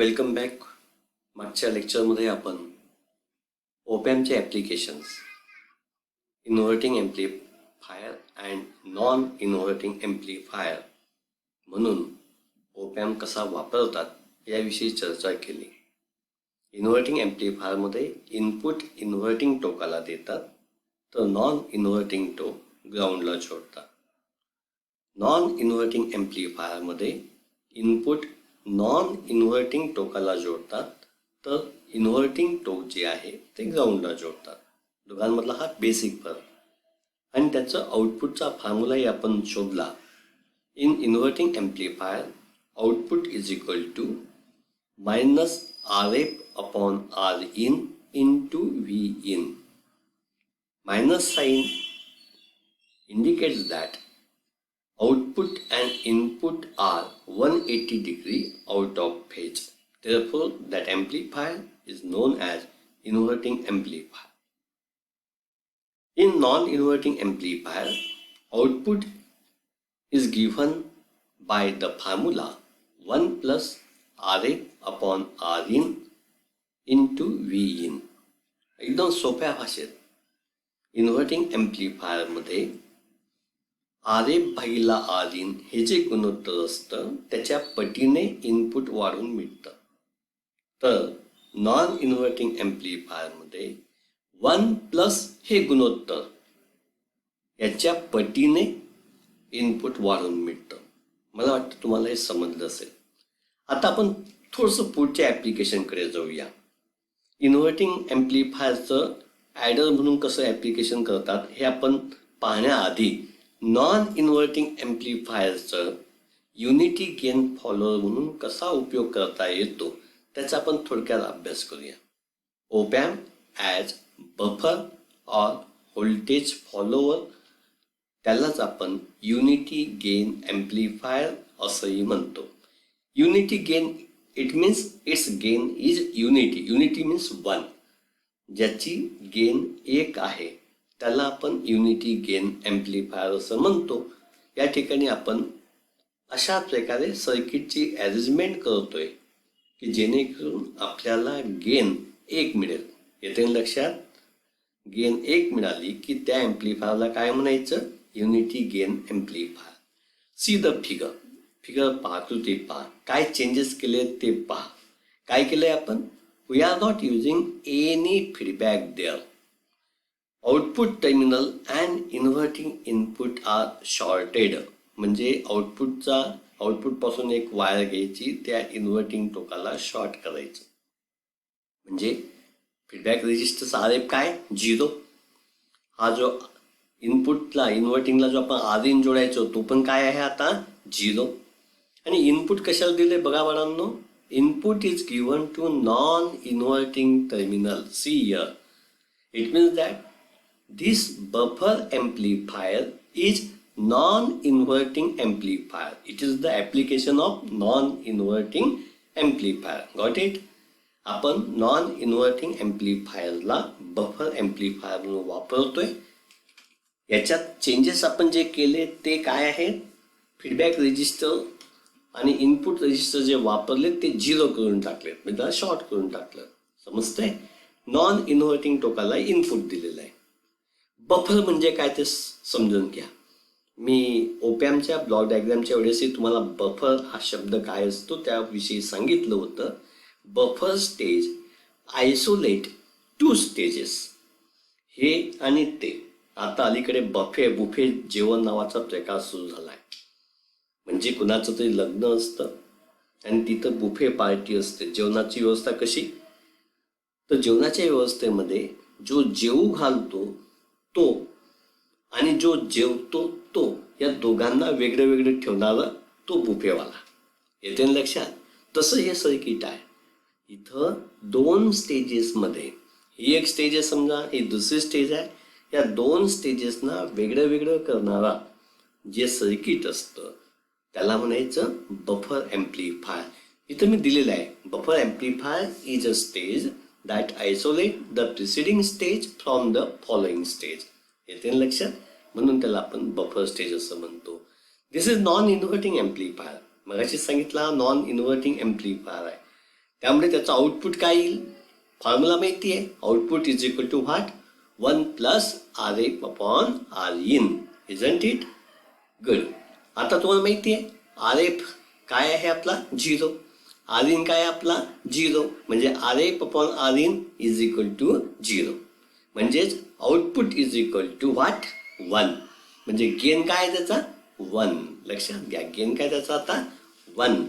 Welcome back. मागच्या लेक्चरमध्ये आपण ओपॅमचे applications, inverting amplifier and non inverting amplifier म्हणून ओपॅम कसा वापरतात याविषयी चर्चा केली. इन्व्हर्टिंग ॲम्प्लिफायरमध्ये इनपुट इन्व्हर्टिंग टोकाला देतात, तर नॉन इन्व्हर्टिंग टोक ग्राउंडला जोडतात. नॉन इन्व्हर्टिंग ॲम्प्लिफायरमध्ये इनपुट नॉन इन्व्हर्टिंग टोकाला जोडतात, तर इन्व्हर्टिंग टोक जे आहे ते ग्राउंडला जोडतात. दोघांमधला हा बेसिक फरक. आणि त्याचं आउटपुटचा फॉर्म्युलाही आपण शोधला. In inverting amplifier output is equal to minus RF upon Rin into Vin. Minus sign indicates that output and input are 180 degree out of phase. Therefore, that amplifier is known as inverting amplifier. In non-inverting amplifier, output is given by the formula 1 plus RF upon Rin into Vin. एकदम सोप्या भाषेत inverting ॲम्प्लिफायरमध्ये RF भागिला Rin हे जे गुणोत्तर असतं त्याच्या पटीने input वाढून मिळतं. तर नॉन इन्व्हर्टिंग ॲम्प्लिफायरमध्ये 1 प्लस हे गुणोत्तर याच्या पटीने इनपुट वाढून मिळतं. मला वाटतं तुम्हाला हे समजलं असेल. आता आपण थोडंसं पुढच्या ॲप्लिकेशनकडे जाऊया. इन्व्हर्टिंग ॲम्प्लिफायरचं ॲडर म्हणून कसं ॲप्लिकेशन करतात हे आपण पाहण्याआधी नॉन इन्व्हर्टिंग ॲम्प्लिफायरचं युनिटी गेन फॉलोअर म्हणून कसा उपयोग करता येतो त्याचा आपण थोडक्यात अभ्यास करूया. Op amp as buffer or voltage follower, त्यालाच आपण युनिटी गेन ॲम्प्लिफायर असंही म्हणतो. Unity gain it means its gain is unity. Unity means 1. ज्याची गेन 1 आहे त्याला आपण युनिटी गेन ॲम्प्लिफायर असं म्हणतो. या ठिकाणी आपण अशा प्रकारे सर्किटची अरेंजमेंट करतोय की जेणेकरून आपल्याला गेन 1 मिळेल. येते लक्षात? गेन 1 मिळाली की त्या ॲम्प्लिफायरला काय म्हणायचं? Unity gain amplifier. See the figure. Figure पहा, कृती पहा. काय चेंजेस केले ते पहा. काय केलंय आपण? We are not using any feedback there. Output terminal and inverting input are shorted. म्हणजे आउटपुटपासून एक वायर घ्यायची, त्या इन्व्हर्टिंग टोकाला शॉर्ट करायचं. म्हणजे फीडबॅक रेजिस्टरचा RF काय? 0. हा जो इनपुटला इन्व्हर्टिंगला जो आपण Rin जोडायचो तो पण काय आहे आता? 0. आणि इनपुट कशाला दिले बघा बाळांनो. Input is given to non inverting terminal. See here. It means that this buffer amplifier is non-inverting amplifier. It is the application of non-inverting amplifier. Got it? आपण नॉन इन्व्हर्टिंग ॲम्प्लिफायरला बफर ॲम्प्लिफायर म्हणून वापरतोय. याच्यात changes आपण जे केले ते काय आहेत? फीडबॅक रेजिस्टर आणि इनपुट रेजिस्टर जे वापरले ते 0 करून टाकलेत, म्हणजे त्याला शॉर्ट करून टाकलं. समजतंय? नॉन इन्व्हर्टिंग टोकाला इनपुट दिलेलं आहे. बफर म्हणजे काय ते समजून घ्या. मी ओपॅमच्या ब्लॉक डायग्रामच्या वेळेसही तुम्हाला बफर हा शब्द काय असतो त्याविषयी सांगितलं होतं. Buffer stage isolate 2 stages. हे आणि ते. आता अलीकडे बुफे जेवण नावाचा प्रकार सुरू झाला आहे. म्हणजे कुणाचं तरी लग्न असतं आणि तिथं बुफे पार्टी असते. जेवणाची व्यवस्था कशी? तर जेवणाच्या व्यवस्थेमध्ये जो जेवू घालतो तो आणि जो जेवतो तो, या दोघांना वेगळं वेगळं ठेवणारा तो बुफेवाला. येते लक्षात? तसं हे सर्किट आहे. इथं 2 स्टेजेसमध्ये, ही एक स्टेज आहे समजा, ही दुसरी स्टेज आहे. या 2 स्टेजेसना वेगळं वेगळं करणारा जे सर्किट असतं त्याला म्हणायचं बफर ॲम्प्लिफायर. इथं मी दिलेलं आहे. Buffer amplifier is a stage that isolate the preceding stage from the following stage. येते लक्षात? म्हणून त्याला आपण बफर स्टेज असं म्हणतो. दिस इज नॉन इन्व्हर्टिंग ॲम्प्लिफायर. मगाशी सांगितलं नॉन इन्व्हर्टिंग ॲम्प्लिफायर आहे. त्यामुळे त्याचं आउटपुट काय येईल? फॉर्म्युला माहिती आहे, output is equal to what? 1 plus RF upon RIN, isn't it? Good. आता तुम्हाला माहिती आहे RF काय आहे आपला? 0. RIN काय आहे आपला? 0. म्हणजे RF upon RIN is equal to 0. म्हणजेच output is equal to what? 1. म्हणजे गेन काय आहे त्याचा? 1. लक्षात घ्या, गेन काय त्याचा आता? 1.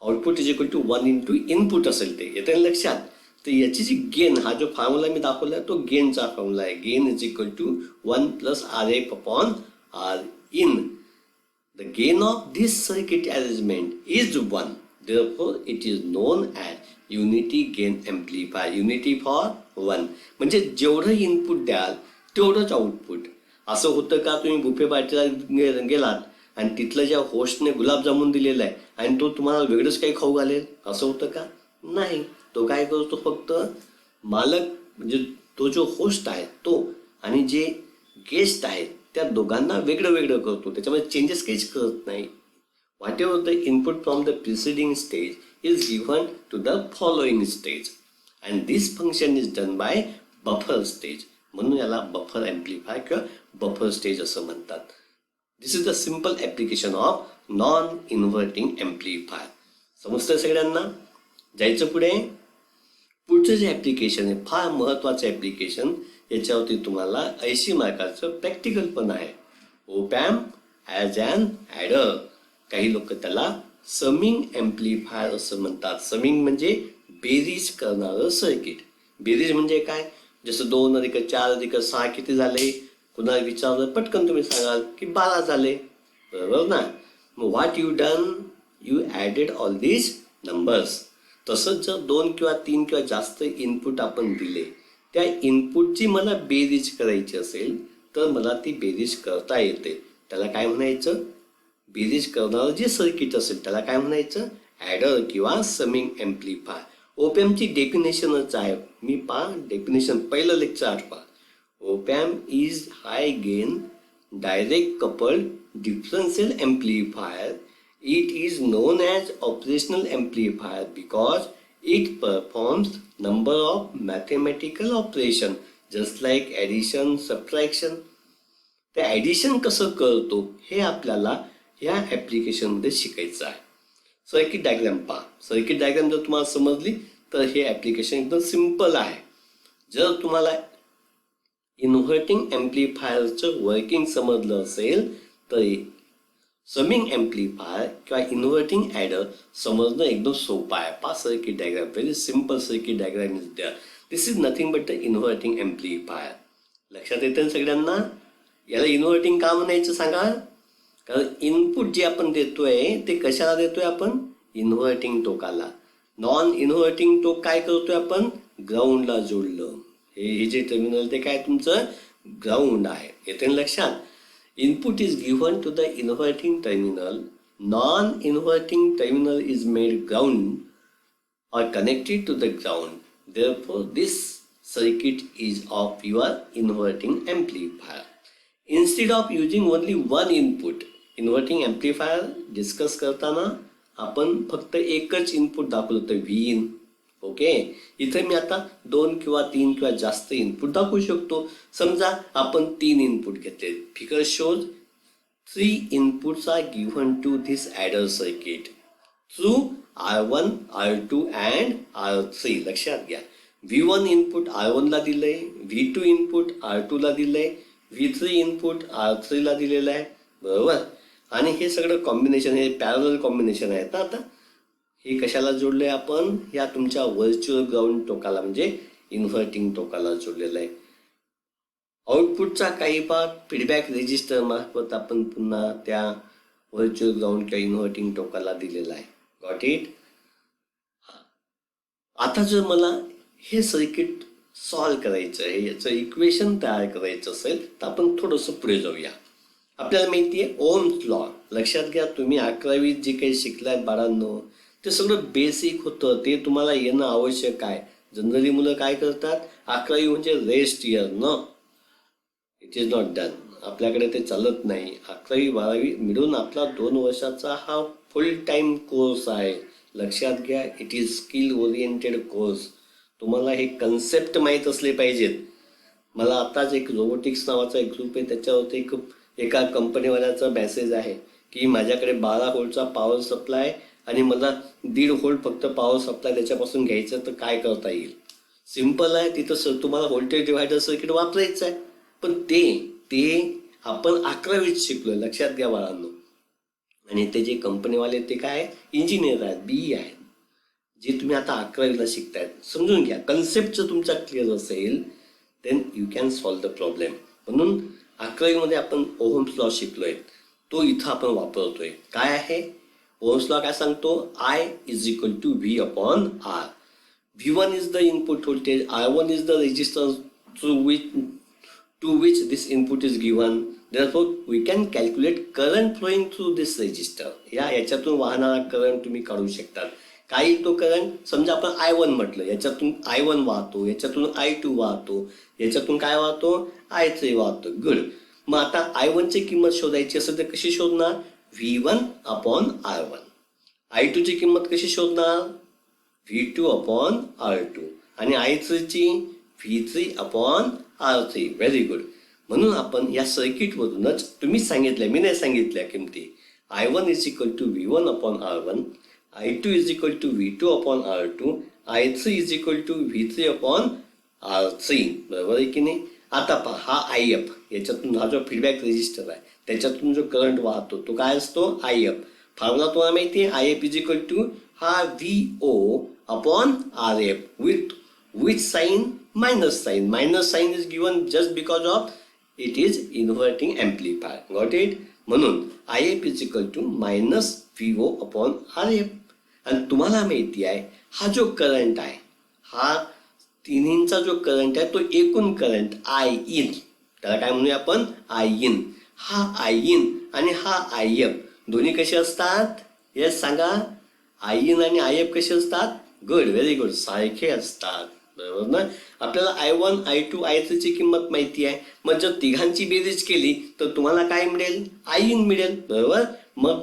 Output is equal to 1 into input असेल ते, येते ना लक्षात? तर याची जी गेन, हा जो फॉर्म्युला मी दाखवला तो गेनचा फॉर्म्युला आहे. Gain is equal to 1 plus RF upon RIN. The gain of this circuit arrangement is 1. Therefore, it is known as unity gain amplifier. Unity for 1. म्हणजे जेवढं इनपुट द्याल तेवढंच आउटपुट. असं होतं का तुम्ही बुफे पार्टीला गेलात आणि तिथलं ज्या होस्टने गुलाबजामुन दिलेला आहे आणि तो तुम्हाला वेगळंच काही खाऊ घालेल? असं होतं का? नाही. तो काय करतो? फक्त मालक म्हणजे तो जो होस्ट आहे तो आणि जे गेस्ट आहेत त्या दोघांना वेगळं वेगळं करतो, त्याच्यामध्ये चेंजेस काहीच करत नाही. Whatever the input from the preceding stage is given to the following stage and this function is done by buffer stage. म्हणून याला बफर ॲम्प्लिफायर किंवा बफर स्टेज असं म्हणतात. This is the simple application of non inverting amplifier. समजतं सगळ्यांना? जायचं पुढे. पुढचं जे ॲप्लिकेशन आहे फार महत्त्वाचं ॲप्लिकेशन, याच्यावरती तुम्हाला 80 मार्काचं प्रॅक्टिकल पण आहे. Op amp as an adder. काही लोक त्याला समिंग ॲम्प्लिफायर असं म्हणतात. समिंग म्हणजे बेरीज करणारं सर्किट. बेरीज म्हणजे काय? जसं 2 अधिक 4 अधिक 6 किती झाले? कुणाला विचारलं पटकन तुम्ही सांगाल की 12 झाले, बरोबर ना? मग what you done? You added all these numbers. तसंच जर 2 किंवा 3 किंवा जास्त इनपुट आपण दिले, त्या इनपुटची मला बेरीज करायची असेल तर मला ती बेरीज करता येते. त्याला काय म्हणायचं? बेरीज करणारं जे सर्किट असेल त्याला काय म्हणायचं? ॲडर किंवा समिंग ॲम्प्लिफायर. ओपॅम्पची डेफिनेशनच आहे. मी डेफिनेशन पहिलं लेक्चर आठवा. Op amp is high gain direct coupled differential amplifier. It is known as operational amplifier because it performs number of mathematical operation just like addition, subtraction. ते addition कसं करतो हे आपल्याला ह्या ॲप्लिकेशनमध्ये शिकायचं आहे. सर्किट डायग्राम पहा. सर्किट डायग्राम जर तुम्हाला समजली तर हे ॲप्लिकेशन एकदम सिम्पल आहे. जर तुम्हाला इन्व्हर्टिंग ॲम्प्लिफायरचं वर्किंग समजलं असेल तर समिंग ॲम्प्लिफायर किंवा इन्व्हर्टिंग ॲडर समजणं एकदम सोपं आहे. पहा circuit diagram, very simple circuit diagram is there. This is nothing but the inverting amplifier. लक्षात येतं सगळ्यांना? याला इन्व्हर्टिंग का म्हणायचं सांगा? कारण इनपुट जे आपण देतोय ते कशाला देतोय आपण? इन्व्हर्टिंग टोकाला. नॉन इन्व्हर्टिंग टोक काय करतोय आपण? ग्राउंडला जोडलं. हे जे टर्मिनल ते काय तुमचं ग्राउंड आहे. येते लक्षात? Input is given to the inverting terminal. Non-inverting terminal is made ground or connected to the ground. Therefore, this circuit is of your inverting amplifier. Instead of using only one input, inverting amplifier discuss करताना आपण फक्त एकच input दाखवलं होतं, Vin. Okay. इथे मी आता 2 किंवा 3 किंवा जास्त इनपुट दाखवू शकतो. समजा आपण 3 इनपुट घेतले. Figure shows 3 inputs are given to this adder circuit through R1, R2 and R3. लक्षात घ्या, V1 इनपुट R1 ला दिलंय, V2 इनपुट R2 ला दिलंय, V3 इनपुट R3 ला दिलेलं आहे, बरोबर. आणि हे सगळं कॉम्बिनेशन, हे पॅरलल कॉम्बिनेशन आहे. आता हे कशाला जोडलंय आपण? या तुमच्या व्हर्च्युअल ग्राउंड टोकाला म्हणजे इन्व्हर्टिंग टोकाला जोडलेलं आहे. आउटपुटचा काही भाग फीडबॅक रेजिस्टर मार्फत आपण पुन्हा त्या व्हर्च्युअल ग्राउंड किंवा इन्व्हर्टिंग टोकाला दिलेला आहे. Got it? आता जर मला हे सर्किट सॉल्व करायचं आहे, याचं इक्वेशन तयार करायचं असेल तर आपण थोडंसं पुढे जाऊया. आपल्याला माहिती आहे ओम्स लॉ. लक्षात घ्या, तुम्ही 11वीत जे काही शिकलाय बाळांनो ते सगळं बेसिक होतं, ते तुम्हाला येणं आवश्यक आहे. जनरली मुलं काय करतात, 11वी म्हणजे रेस्ट इयर न, इट इज नॉट डन. आपल्याकडे ते चालत नाही. 11वी 12वी मिळून आपला 2 वर्षाचा हा फुल टाइम कोर्स आहे. लक्षात घ्या, it is skill oriented course. तुम्हाला हे कन्सेप्ट माहीत असले पाहिजेत. मला आताच एक रोबोटिक्स नावाचा एक ग्रुप आहे, त्याच्यावरती एका कंपनीवाल्याचा मेसेज आहे की माझ्याकडे 12 व्होल्टचा पॉवर सप्लाय आणि मला 1.5 व्होल्ट फक्त पॉवर सप्लाय त्याच्यापासून घ्यायचं, तर काय करता येईल. सिम्पल आहे, तिथं तुम्हाला व्होल्टेज डिव्हायडर सर्किट वापरायचं आहे. पण ते आपण 11वीत शिकलोय, लक्षात घ्या बाळांनो. आणि ते जे कंपनीवाले ते काय इंजिनियर आहेत, BE आहेत, जे तुम्ही आता 11वीला शिकतायत. समजून घ्या, कन्सेप्ट जर तुमचा क्लिअर असेल then you can solve the problem. म्हणून 11वीमध्ये आपण ओहम्स लॉ शिकलोय, तो इथं आपण वापरतोय. काय आहे ओहम्स लॉ? काय सांगतो? I is equal to V upon R. V1 is the input voltage, R1 is the resistance to which this input is given. Therefore, we can calculate current flowing through this resistor. याच्यातून वाहणारा current तुम्ही काढू शकता. काय तो current? समजा आपण I1 म्हटलं, याच्यातून I1 वाहतो, याच्यातून I2 वाहतो, याच्यातून काय वाहतो? I3 वाहतो. गुड. मग आता I1 ची किंमत शोधायची असेल तर कशी शोधणार? V1 upon R1. I2 ची किंमत कशी शोधणार? V2 upon R2. आणि I3 ची V3 upon R3. Very good. म्हणून आपण या सर्किटमधूनच, तुम्ही सांगितल्या, मी नाही सांगितल्या किमती, I1 is equal to V1 upon R1, I2 is equal to V2 upon R2, I3 is equal to V3 upon R3. बरोबर आहे की नाही? आता पहा, हा IF, याच्यातून हा जो फीडबॅक रेजिस्टर आहे त्याच्यातून जो करंट वाहतो तो काय असतो? IF. फॉर्म्युला तुम्हाला माहिती आहे, IF इज इक्वल टू हा VO upon RF with sign minus sign. Minus sign is given just because of it is inverting amplifier. Got it? म्हणून IF is equal to minus VO upon RF. आणि तुम्हाला माहिती आहे हा जो current आहे, हा तिन्हींचा जो करंट आहे तो एकूण करंट IN, त्याला काय म्हणूया आपण? IN. हा IN आणि हा IF दोन्ही कसे असतात? येस सांगा. IN आणि IF कसे असतात? गुड, व्हेरी गुड, सारखे असतात. बरोबर ना? आपल्याला I1, I2, I3 ची किंमत माहिती आहे. मग जर तिघांची बेरीज केली तर तुम्हाला काय मिळेल? IN मिळेल. बरोबर. मग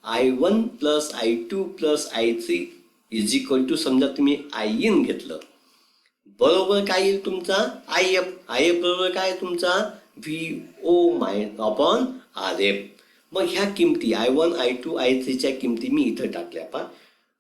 I1 plus I2 plus I3 is equal to, समजा तुम्ही IN घेतलं, बरोबर काय येईल तुमचा? IF. IF बरोबर काय तुमचा? VO upon RF. मग ह्या किमती I1, I2, I3 च्या किमती मी इथं टाकल्या. पहा,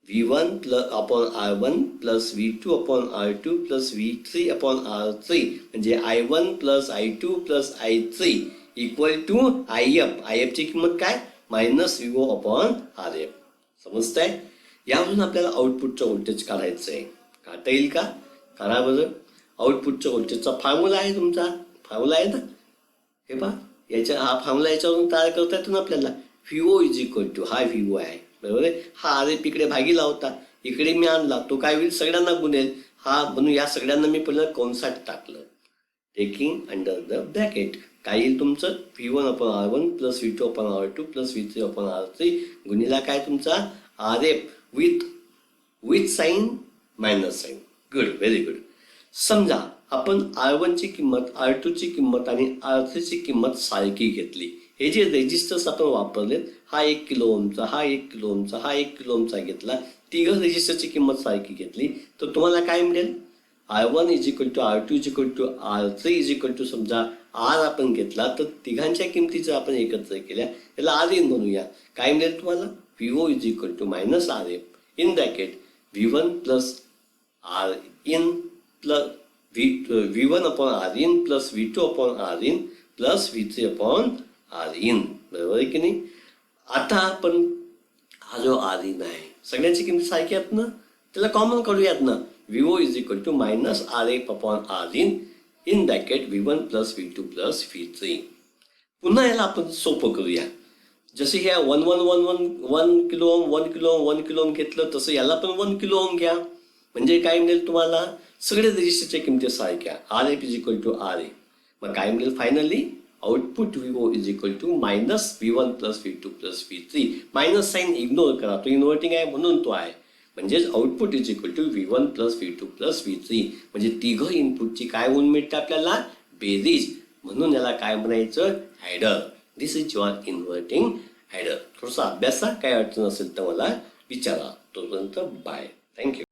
V1 plus upon R1 plus V2 upon R2 plus V3 upon R3 म्हणजे I1 plus I2 plus I3 equal to IF. IF ची किंमत काय? Minus VO upon RF. समजतंय? यावरून आपल्याला आउटपुटचं व्होल्टेज काढायचं आहे. काढता येईल का? काढा बरं. आउटपुटच्या व्होल्टेजचा फॉर्म्युला आहे तुमचा, फॉर्म्युला आहे ना, हे पहा, हा फॉर्म्युला याच्यावरून तयार करता येतो ना आपल्याला. VO इज इक्वल टू, हा VO आहे. बरोबर आहे. हा RF इकडे भागीला होता, इकडे मी आणला, तो काय होईल? सगळ्यांना गुणेल. हा म्हणून या सगळ्यांना मी पहिलं कंसात टाकलं, टेकिंग अंडर द ब्रॅकेट. काय येईल तुमचं? V1 upon R1 plus V2 upon R2 plus V3 upon R3 गुणिला काय तुमचा? RF with sign minus sign. Good, very good. समजा आपण R1 ची किंमत, R2 ची किंमत आणि R3 ची किंमत सारखी घेतली. हे जे रेजिस्टर्स आपण वापरलेत, हा 1 किलो ओमचा, हा 1 किलो ओमचा, हा 1 किलो ओमचा घेतला, तिघ रेजिस्टरची किंमत सारखी घेतली, तर तुम्हाला काय मिळेल? R1 is equal to R2 is equal to R3 is equal to, समजा R आपण घेतला तर तिघांच्या किमतीचं आपण एकत्र केल्या, याला RN म्हणूया. काय मिळेल तुम्हाला? VO is equal to minus RF in bracket V1 plus RN plus V1 upon RN plus V2 upon RN plus V3 upon RN. बरोबर आहे की नाही? आता आपण हा जो RN आहे, सगळ्यांची किंमत सारखी आहेत ना, त्याला कॉमन करूयात ना. VO is equal to minus RF upon RN in bracket V1 plus V2 plus V3. पुन्हा याला आपण सोपं करूया. जसे ह्या 1 kilo ohm 1 kilo ohm 1 kilo ohm घेतलं, तसं याला पण 1 किलो ओम घ्या. म्हणजे काय मिळेल तुम्हाला? सगळे रेजिस्टरच्या किमती सारख्या, RF is equal to RA. मग काय मिळेल finally? Output VO is equal to minus V1 plus V2 plus V3. Minus sign ignore करा, तो इन्व्हर्टिंग आहे म्हणून तो आहे. म्हणजेच output is equal to V1 plus V2 plus V3. म्हणजे तिघं इनपुटची काय होऊन मिळते आपल्याला? बेरीज. म्हणून याला काय म्हणायचं? Adder. This is your inverting adder. थोडासा अभ्यासा, काय अडचण असेल तर मला विचारा. तोपर्यंत बाय. थँक्यू.